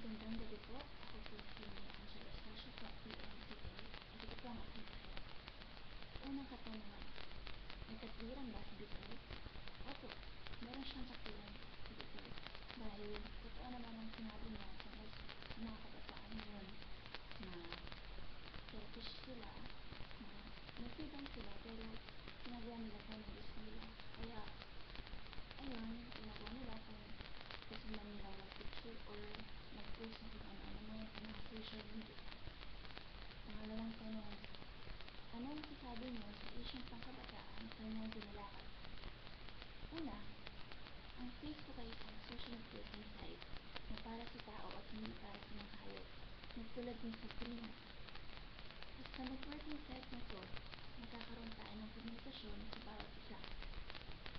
Magandang gabi po. Ako po si Angela Stasio from PNCA at ito po ang aking tanong. Unang katanungan, may katwiran ba sa Bicol? Opo, meron siyang katwiran sa Bicol dahil totoo naman ang sinabi niya tungkol sa mga kabataan ngayon na selfish sila, na may freedom sila pero ginagawa nila kung ano gusto nila. Kaya, ayun, ginagawa nila kung gusto man nila mag-picture or mag-post ng kung ano-ano man sa mga social media. Pangalawang tanong, anong masasabi niyo sa isyung pangkabataan sa inyong binalakad? Una, ang Facebook ay isang social networking site na para sa tao at hindi para sa mga hayop, na tulad din sa Prima. Sa networking site na to, nagkakaroon tayo ng komunikasyon sa bawat isa.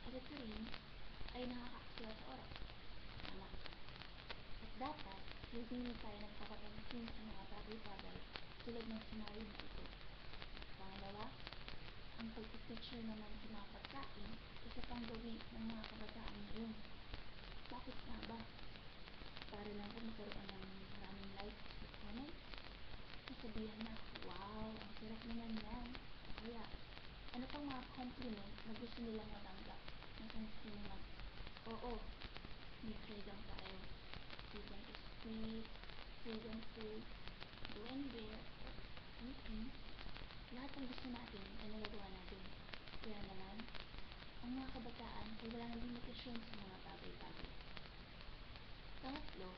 At ito rin ay nakakakasira sa oras. Tama. At dapat, hindi tayo nagpapapansin sa mga bagay-bagay tulad ng scenario na ito. Pangalawa, ang pagpipicture naman sa mga pagkain, isa pang gawin ng mga kabataan ngayon. Bakit nga ba? Para lang kung magkaroon ng maraming likes at comments, sasabihan na, wow, ang sarap naman yan. Kaya, ano pang mga compliment na gusto nilang matanggap na kung sino man. Oo, may freedom tayo. Freedom to speak, freedom to go anywhere, anything. Lahat ng gusto natin ay nagagawa natin. Kaya naman, ang mga kabataan ay walang limitasyon sa mga bagay-bagay. Pangatlo,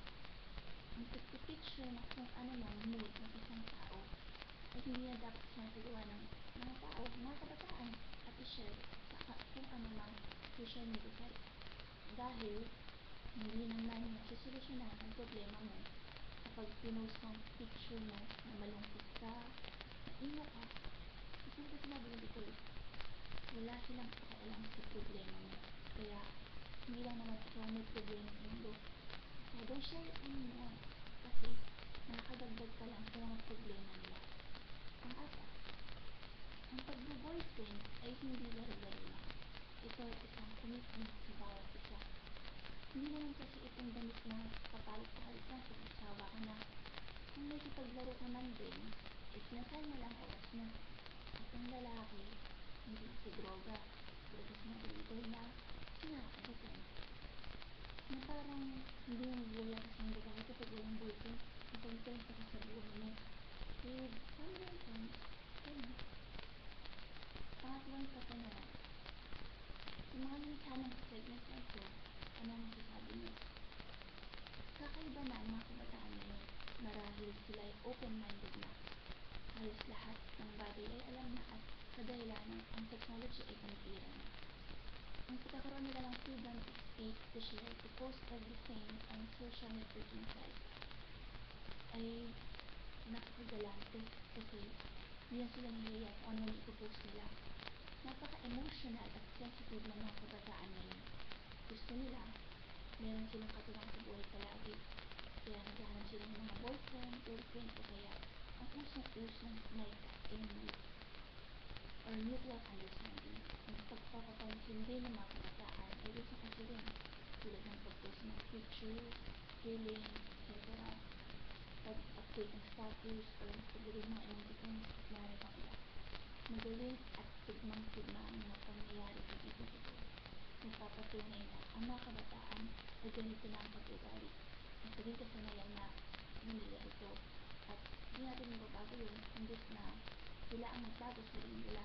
ang pagpipicture na kung ano mang mood ng isang tao ay hindi na dapat sinasagawa ng mga tao, mga kabataan, at i-share sa kung ano mang social media site. Dahil, hindi naman nagsisolusyonan ang problema mo kapag pinost ng picture mo na malungkot ka, na imo ka. Kasi ba sinabi ng dito, wala silang pakialam sa problema mo. Kaya, hindi lang naman ikaw may problema sa mundo. So, don't share it anymore. Kasi, nakakadagdag pa lang sa mga problema nila. Pang-apat, ang pag-boyfriend ay hindi laro-laro lang. Ito ay isang commitment sa bawat isa. Hindi naman kasi itong damit na kapalit-palit lang kung asawa ka na. Kung may ipaglaro ka man din, ay sinasal mo lang oras mo. At ang lalaki, hindi sa droga. Pero kasi nabito na sinakaditan. Na parang hindi mo buhay ang isang babae kapag walang boyfriend. Napag-friends ka sa buhay mo. With family and friends, ganun. Pangatlong katanungan. Sa mga lumikha ng segment na ito, ano ang masasabi niyo? Kakaiba na ang mga kabataan ngayon. Marahil sila ay open-minded na. Halos lahat ng bagay ay alam na at kadahilanan ang technology ay tinitira na. Ang pagkakaroon nila ng freedom to speak, to share, to post everything on social networking sites ay napakagalante kasi diyan sila nahihiya kung ano yung ipopost nila. Napaka-emotional at sensitive ng mga kabataan ngayon. Gusto nila, meron silang katuwang sa buhay palagi. Kaya naghahanap sila ng mga boyfriend, girlfriend, o kaya ang usong-usong may ka-MU or mutual understanding. Ang pagpapapansin din ng mga kabataan ay gusto kasi rin tulad ng pag-post ng pictures, feelings, etc. Pag-update ng status or paglagay ng mga emoticons at marami pang iba. Magaling at tugmang-tugma ang mga pangyayari sa dito ito. Nagpapatunay na ang mga kabataan ay ganito na ang pag-ugali. Ang naging kasanayan na nila ito at hindi natin mababago yun imbes na sila ang magbago sa sarili nila.